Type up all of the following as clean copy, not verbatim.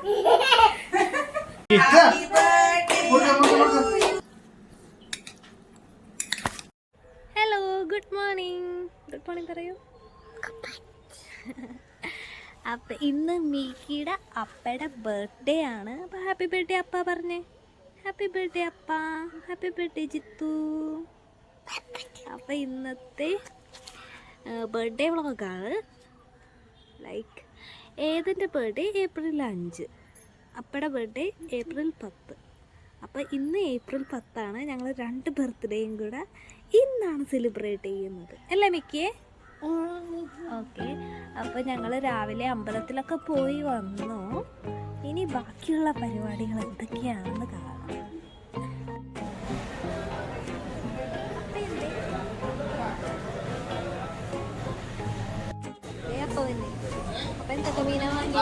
Hello, good morning. Good morning പറയൂ. അപ്പം ഇന്ന് മീക്കിയുടെ അപ്പയുടെ ബർത്ത്ഡേ ആണ്. അപ്പം ഹാപ്പി ബർത്ത്ഡേ അപ്പ പറഞ്ഞേ. ഹാപ്പി ബർത്ത്ഡേ അപ്പ. Happy birthday Jithu. അപ്പം ഇന്നത്തെ ബർത്ത്ഡേ വ്ളോഗാണ്. ലൈക്ക് ഏതിൻ്റെ ബർത്ത്ഡേ ഏപ്രിൽ 5, അപ്പയുടെ ബർത്ത്ഡേ ഏപ്രിൽ 10. അപ്പോൾ ഇന്ന് ഏപ്രിൽ 10 ഞങ്ങൾ 2 ബർത്ത്ഡേയും കൂടെ ഇന്നാണ് സെലിബ്രേറ്റ് ചെയ്യുന്നത് അല്ലേ മിക്കിയെ? ഓക്കെ. അപ്പോൾ ഞങ്ങൾ രാവിലെ അമ്പലത്തിലൊക്കെ പോയി വന്നു. ഇനി ബാക്കിയുള്ള പരിപാടികൾ എന്തൊക്കെയാണെന്ന് കാണാം. അപ്പം എന്തൊക്കെ മീനാ വാങ്ങി?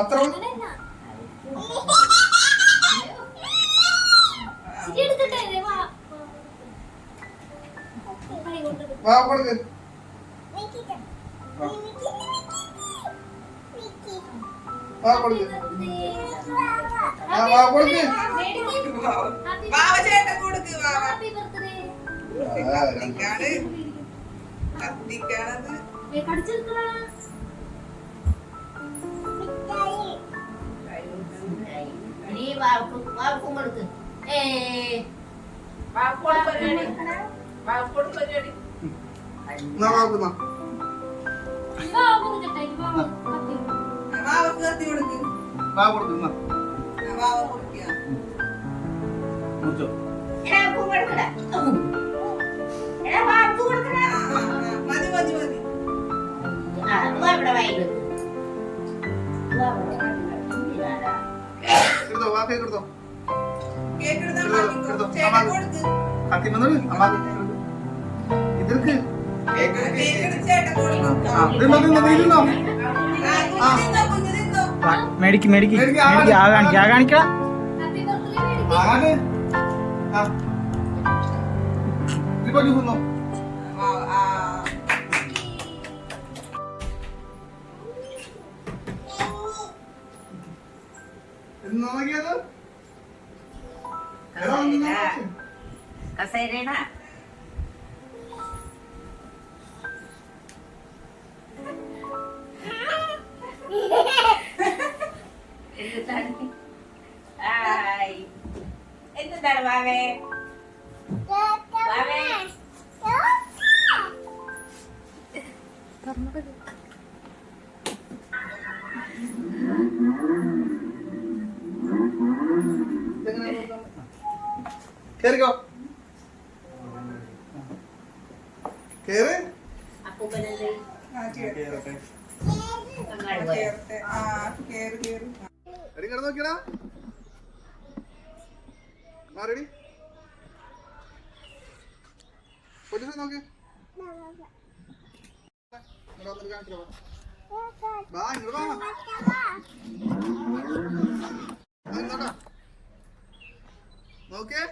അത്ര വാ കൊടുക്ക്. വാ കൊടുക്ക്. വാ കൊടുക്ക്. വാവ ചേട്ടൻ കൊടുക്ക്. കത്തിക്കാണത് ഇതിർക്ക് ചേട്ടൻ കൊടുക്കും. തിന്നോ തിന്നോ നീ തിന്നോ കുഞ്ഞു തിന്നോ. മേടിക്ക് മേടിക്ക് മേടിക്ക് ആ കാണിക്കാം ആരാണ് ആ ഇത് കൊച്ചു തിന്നോ ആ എന്ന് നോക്കിയത് കസേരയുടെ എന്താണ് വാവേ വാവേ കേറിക്കോ കേറ് അപ്പൂപ്പനെന്ത് കേറട്ടെ അങ്ങാട് പോയോ ചേർത്ത് ആ കേറി കേറി. എടി കിടന്ന് നോക്കിയടാ മാറടി കൊച്ചു നോക്ക് ഇങ്ങോട്ട് വന്നിട്ട് കാണിച്ചിട്ട് വാ ഇങ്ങോട്ട് വാ ഇങ്ങോട്ടാ നോക്കേ